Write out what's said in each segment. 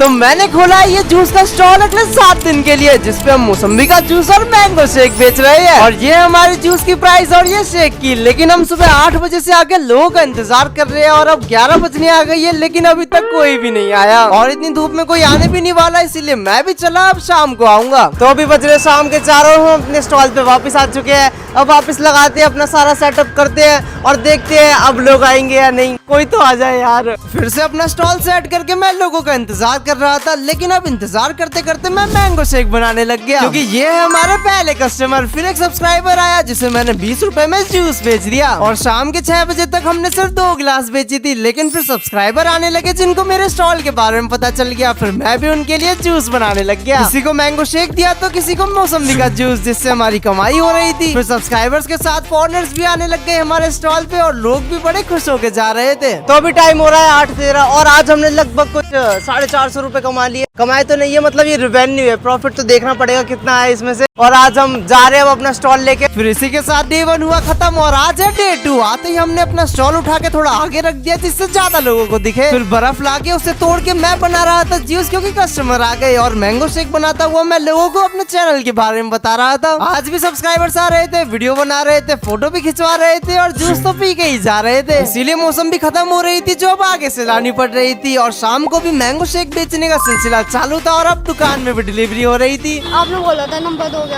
तो मैंने खोला है ये जूस का स्टॉल अगले 7 दिन के लिए, जिसपे हम मौसम्बी का जूस और मैंगो शेक बेच रहे हैं। और ये हमारे जूस की प्राइस और ये शेक की। लेकिन हम सुबह 8 बजे से आके लोगों का इंतजार कर रहे हैं और अब 11 बजने आ गई है, लेकिन अभी तक कोई भी नहीं आया। और इतनी धूप में कोई आने भी नहीं वाला, इसीलिए मैं भी चला अब शाम को आऊंगा। तो अभी बज रहे शाम के 4 और हम अपने स्टॉल पे वापस आ चुके हैं। अब वापस लगाते हैं, अपना सारा सेटअप करते हैं और देखते हैं अब लोग आएंगे या नहीं। कोई तो आ जाए यार। फिर से अपना स्टॉल सेट करके मैं लोगों का इंतजार कर रहा था, लेकिन अब इंतजार करते करते मैं मैंगो शेक बनाने लग गया, क्योंकि ये है हमारे पहले कस्टमर। फिर एक सब्सक्राइबर आया जिसे मैंने 20 रुपए में जूस बेच दिया। और शाम के 6 बजे तक हमने सिर्फ 2 गिलास बेची थी, लेकिन फिर सब्सक्राइबर आने लगे जिनको मेरे स्टॉल के बारे में पता चल गया। फिर मैं भी उनके लिए जूस बनाने लग गया। किसी को मैंगो शेक दिया तो किसी को मौसम्बी का जूस, जिससे हमारी कमाई हो रही थी। फिर सब्सक्राइबर्स के साथ फॉरेनर्स भी आने लग गए हमारे स्टॉल पे और लोग भी बड़े खुश होके जा रहे थे। तो अभी टाइम हो रहा है 8:13 और आज हमने लगभग कुछ 450 रुपए कमा लिए। कमाए तो नहीं है, मतलब ये रेवेन्यू है, प्रॉफिट तो देखना पड़ेगा कितना है इसमें से। और आज हम जा रहे हैं अपना स्टॉल लेके। फिर इसी के साथ डे 1 हुआ खत्म और आज है डे 2। आते ही हमने अपना स्टॉल उठा के थोड़ा आगे रख दिया जिससे ज्यादा लोगों को दिखे। फिर बर्फ लाके उसे तोड़ के मैं बना रहा था जूस, क्योंकि कस्टमर आ गए। और मैंगो शेक बनाता हुआ मैं लोगों को अपने चैनल के बारे में बता रहा था। आज भी सब्सक्राइबर्स आ रहे थे, वीडियो बना रहे थे, फोटो भी खिंचवा रहे थे और जूस तो पी के ही जा रहे थे। इसीलिए मौसम भी खत्म हो रही थी जो अब आगे से लानी पड़ रही थी। और शाम को भी मैंगो शेक बेचने का सिलसिला चालू था और अब दुकान में भी डिलीवरी हो रही थी। आपने बोला था नंबर दोगे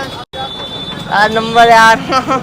नंबर यार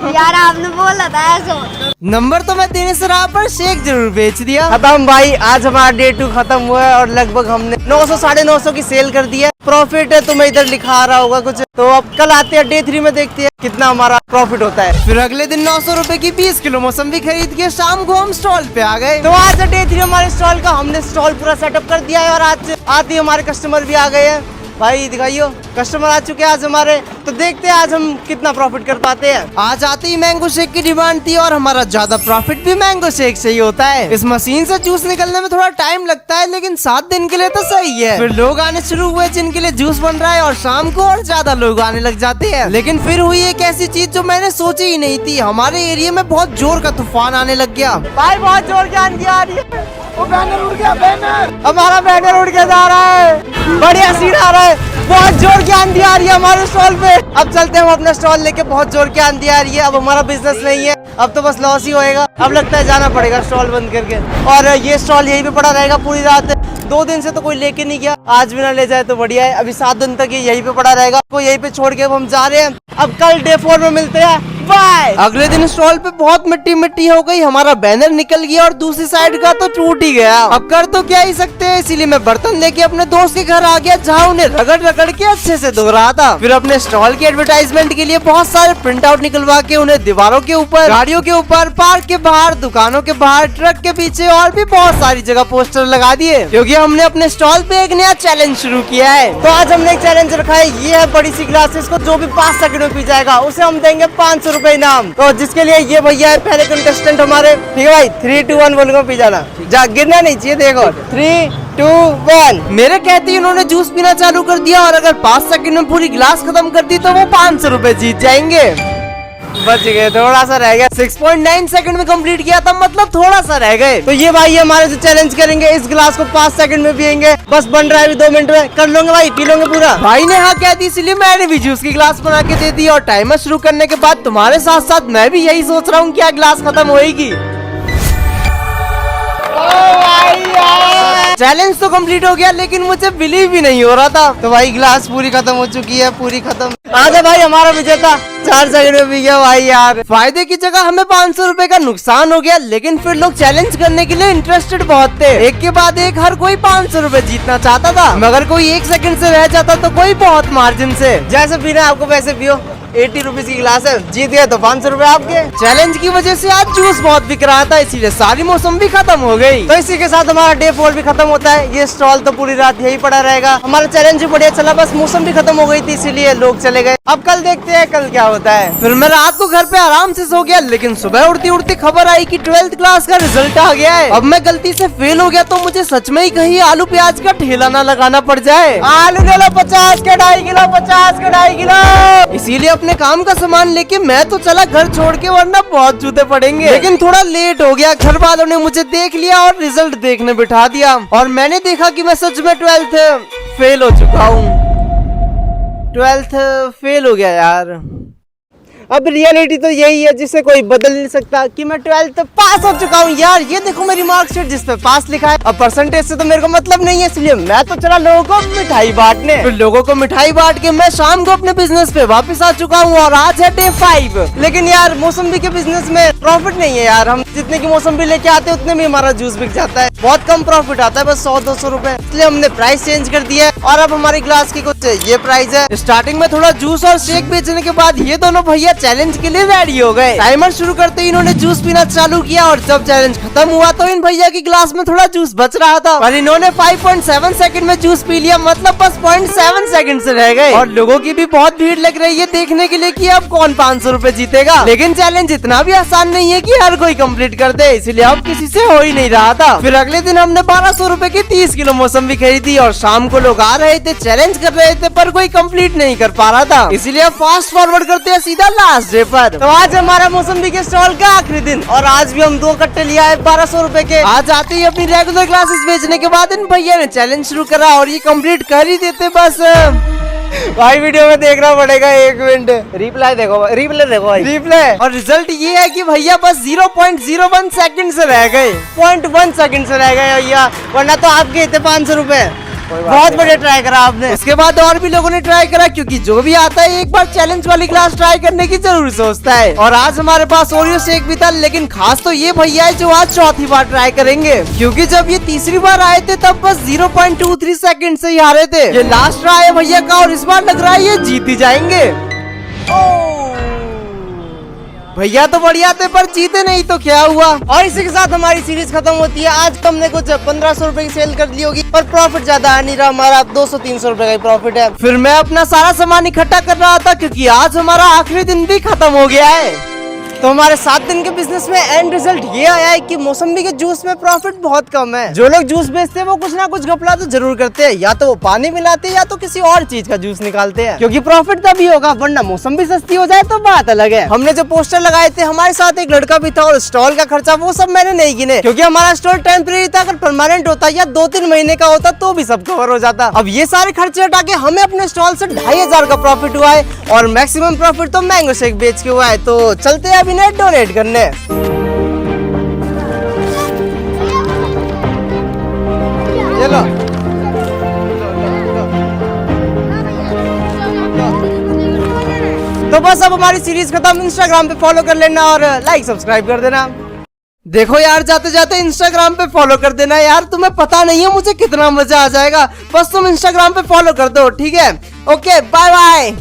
यार आपने बोला था ऐसे। नंबर तो मैं देने से रहा, पर शेक जरूर बेच दिया। खत्म भाई, आज हमारा डे 2 खत्म हुआ है और लगभग हमने 900 साढ़े 900 की सेल कर दी है। प्रॉफिट है तुम्हें इधर लिखा आ रहा होगा कुछ। तो अब कल आते हैं डे 3 में, देखते हैं कितना हमारा प्रॉफिट होता है। फिर अगले दिन 900 रुपए की 20 किलो मौसम्बी खरीद के शाम को हम स्टॉल पे आ गए। तो आज डे 3 हमारे स्टॉल का, हमने स्टॉल पूरा सेटअप कर दिया है और आज आते ही हमारे कस्टमर भी आ गए हैं। भाई दिखाइयो, कस्टमर आ चुके हैं आज हमारे। तो देखते हैं आज हम कितना प्रॉफिट कर पाते हैं। आज आते ही मैंगो शेक की डिमांड थी और हमारा ज्यादा प्रॉफिट भी मैंगो शेक से ही होता है। इस मशीन से जूस निकलने में थोड़ा टाइम लगता है, लेकिन 7 दिन के लिए तो सही है। फिर लोग आने शुरू हुए जिनके लिए जूस बन रहा है और शाम को और ज्यादा लोग आने लग जाते हैं। लेकिन फिर हुई एक ऐसी चीज जो मैंने सोची ही नहीं थी। हमारे एरिया में बहुत जोर का तूफान आने लग गया। भाई बहुत जोर की आंधी आ रही है। वो बैनर उड़ गया, बैनर हमारा बैनर उड़ के जा रहा है। बढ़िया सीन आ रहा है, बहुत जोर की आंधी आ रही है हमारे स्टॉल पे। अब चलते हैं हम अपना स्टॉल लेके। बहुत जोर की आंधी आ रही है, अब हमारा बिजनेस नहीं है, अब तो बस लॉस ही होएगा। अब लगता है जाना पड़ेगा स्टॉल बंद करके। और ये स्टॉल यहीं पे पड़ा रहेगा पूरी रात। 2 दिन से तो कोई लेके नहीं गया, आज भी ना ले जाए तो बढ़िया है। अभी 7 दिन तक ये यहीं पे पड़ा रहेगा। को यहीं पे छोड़ के अब हम जा रहे हैं। अब कल डे 4 में मिलते हैं, बाय। अगले दिन स्टॉल पे बहुत मिट्टी मिट्टी हो गई, हमारा बैनर निकल गया और दूसरी साइड का तो टूट ही गया। अब कर तो क्या ही सकते हैं, इसीलिए मैं बर्तन लेके अपने दोस्त के घर आ गया, जहाँ उन्हें रगड़ रगड़ के अच्छे से धो रहा था। फिर अपने स्टॉल की एडवर्टाइजमेंट के लिए बहुत सारे प्रिंट आउट निकलवा के उन्हें दीवारों के ऊपर, गाड़ियों के ऊपर, पार्क के बाहर, दुकानों के बाहर, ट्रक के पीछे और भी बहुत सारी जगह पोस्टर लगा दिए, क्योंकि हमने अपने स्टॉल पे एक नया चैलेंज शुरू किया है। तो आज हमने एक चैलेंज रखा है, ये है बड़ी सी ग्लासेस को जो भी 5 सेकंड में पी जाएगा उसे हम देंगे 500 रुपए इनाम। तो जिसके लिए ये भैया है पहले कंटेस्टेंट हमारे। ठीक है भाई, 3, 2, 1 बोलूंगा, पी जाना। जा, गिरना नहीं चाहिए। देखो 3, 2, 1। मेरे कहते ही उन्होंने जूस पीना चालू कर दिया और अगर 5 सेकंड में पूरी गिलास खत्म कर दी तो वो 500 रुपए जीत जाएंगे। बच गए, थोड़ा सा रह गया। 6.9 सेकंड में कंप्लीट किया था, मतलब थोड़ा सा रह गए। तो ये भाई हमारे से चैलेंज करेंगे, इस गिलास को 5 सेकंड में पियेंगे। बस बन रहा है अभी 2 मिनट में, कर लोगे भाई, पी लोगे पूरा। भाई ने हाँ कह दी, इसलिए मैंने भी जूस की गिलास बना के दे दी। और टाइमर शुरू करने के बाद तुम्हारे साथ साथ मैं भी यही सोच रहा हूँ क्या गिलास खत्म होएगी। चैलेंज तो कंप्लीट हो गया, लेकिन मुझे बिलीव भी नहीं हो रहा था। तो भाई गिलास पूरी खत्म हो चुकी है, पूरी खत्म। आजा भाई, हमारा विजेता 4 सेकंड में पी गया भाई। यार फायदे की जगह हमें 500 रुपए का नुकसान हो गया, लेकिन फिर लोग चैलेंज करने के लिए इंटरेस्टेड बहुत थे। एक के बाद एक हर कोई 500 रुपए जीतना चाहता था, मगर कोई 1 सेकंड से रह जाता तो कोई बहुत मार्जिन से। जैसे पीना आपको वैसे पियो। 80 रुपीज की गिलास है, जीत गए तो 500 रुपए आपके। चैलेंज की वजह से आज जूस बहुत बिक रहा था, इसीलिए सारी मौसम भी खत्म हो गई। तो इसी के साथ हमारा डे 4 भी खत्म होता है। ये स्टॉल तो पूरी रात यही पड़ा रहेगा। हमारा चैलेंज भी बढ़िया चला, बस मौसम भी खत्म हो गई थी इसीलिए लोग चले गए। अब कल देखते हैं कल क्या होता है। फिर मैं रात को घर पे आराम से सो गया, लेकिन सुबह उड़ती उड़ती खबर आई कि 12th क्लास का रिजल्ट आ गया है। अब मैं गलती से फेल हो गया तो मुझे सच में ही कहीं आलू प्याज का ठेला ना लगाना पड़ जाए। आलू ले लो 50 के 2.5 किलो, 50 के 2.5 किलो। इसीलिए अपने काम का सामान लेके मैं तो चला घर छोड़ के, वरना बहुत जूते पड़ेंगे। लेकिन थोड़ा लेट हो गया, घर वालों ने मुझे देख लिया और रिजल्ट देखने बिठा दिया और मैंने देखा कि मैं सच में 12th फेल हो चुका हूँ। 12th फेल हो गया यार। अब रियलिटी तो यही है जिसे कोई बदल नहीं सकता कि मैं 12th पास हो चुका हूँ यार। ये देखो मेरी मार्कशीट जिस पे पास लिखा है। अब परसेंटेज से तो मेरे को मतलब नहीं है, इसलिए मैं तो चला लोगों को मिठाई बांटने। फिर लोगों को मिठाई बांट के मैं शाम को अपने बिजनेस पे वापस आ चुका हूँ और आज है डे 5। लेकिन यार मौसम्बी के बिजनेस में प्रॉफिट नहीं है यार। हम जितने की मौसम्बी लेके आते हैं उतने में हमारा जूस बिक जाता है, बहुत कम प्रॉफिट आता है, बस 100-200 रुपए। इसलिए हमने प्राइस चेंज कर दिया है और अब हमारी ग्लास की कुछ ये प्राइस है। स्टार्टिंग में थोड़ा जूस और शेक बेचने के बाद ये दोनों भैया चैलेंज के लिए रेडी हो गए। टाइमर शुरू करते ही इन्होंने जूस पीना चालू किया और जब चैलेंज खत्म हुआ तो इन भैया की ग्लास में थोड़ा जूस बच रहा था और इन्होंने 5.7 सेकंड में जूस पी लिया, मतलब बस 0.7 सेकंड से रह गए। और लोगों की भी बहुत भीड़ लग रही है देखने के लिए कि अब कौन 500 रुपए जीतेगा। लेकिन चैलेंज इतना भी आसान नहीं है कि हर कोई कंप्लीट कर दे, इसलिए अब किसी से हो ही नहीं रहा था। फिर अगले दिन हमने 1200 रुपए की 30 किलो मौसम्बी खरीदी और शाम को लोग आ रहे थे, चैलेंज कर रहे थे, पर कोई कंप्लीट नहीं कर पा रहा था। इसलिए अब फास्ट फॉरवर्ड करते हैं सीधा लास्ट डे पर। तो आज हमारा मौसम्बी के स्टॉल का आखिरी दिन और आज भी हम 2 कट्टे लिया है 1200 रुपए के। आज आते ही अपनी रेगुलर क्लासेस बेचने के बाद इन भैया ने चैलेंज शुरू करा और ये कंप्लीट कर ही देते बस। भाई वीडियो में देखना पड़ेगा, 1 मिनट। रिप्लाई देखो, रिप्ले देखो भाई, रिप्ले। और रिजल्ट ये है कि भैया बस 0.01 सेकंड से रह गए, 0.1 सेकंड से रह गए भैया, वरना तो आपके थे 500 रुपए। बहुत बढ़िया ट्राई करा आपने। उसके बाद और भी लोगों ने ट्राई करा, क्योंकि जो भी आता है एक बार चैलेंज वाली क्लास ट्राई करने की जरूर सोचता है। और आज हमारे पास ओरियो शेक भी था, लेकिन खास तो ये भैया है जो आज चौथी बार ट्राई करेंगे, क्योंकि जब ये तीसरी बार आए थे तब बस 0.23 सेकंड से ही हारे थे। ये लास्ट ट्राई है भैया का और इस बार लग रहा है ये जीत ही जाएंगे। भैया तो बढ़िया थे पर जीते नहीं तो क्या हुआ। और इसी के साथ हमारी सीरीज खत्म होती है। आज तो हमने कुछ 1500 रुपए की सेल कर ली होगी, पर प्रॉफिट ज्यादा आ नहीं रहा, हमारा 200-300 रुपए का प्रॉफिट है। फिर मैं अपना सारा सामान इकट्ठा कर रहा था, क्योंकि आज हमारा आखिरी दिन भी खत्म हो गया है। तो हमारे 7 दिन के बिजनेस में एंड रिजल्ट ये आया है कि मौसम्बी के जूस में प्रॉफिट बहुत कम है। जो लोग जूस बेचते हैं वो कुछ ना कुछ घपला तो जरूर करते हैं, या तो वो पानी मिलाते हैं या तो किसी और चीज का जूस निकालते हैं, क्योंकि प्रॉफिट तभी होगा, वरना मौसम्बी सस्ती हो जाए तो बात अलग है। हमने जो पोस्टर लगाए थे, हमारे साथ एक लड़का भी था और स्टॉल का खर्चा वो सब मैंने नहीं गिने, क्योंकि हमारा स्टॉल टेम्परेरी था। अगर परमानेंट होता या 2-3 महीने का होता तो भी सब कवर हो जाता। अब ये सारे खर्चे हटा के हमें अपने स्टॉल से 2500 का प्रॉफिट हुआ है और मैक्सिमम प्रॉफिट तो मैंगो शेक बेच के हुआ है। तो चलते हैं अभी नेट डोनेट करने। चलो तो बस अब हमारी सीरीज खत्म। इंस्टाग्राम पे फॉलो कर लेना और लाइक सब्सक्राइब कर देना। देखो यार, जाते जाते इंस्टाग्राम पे फॉलो कर देना यार, तुम्हें पता नहीं है मुझे कितना मजा आ जाएगा। बस तुम इंस्टाग्राम पे फॉलो कर दो, ठीक है? Okay, bye bye.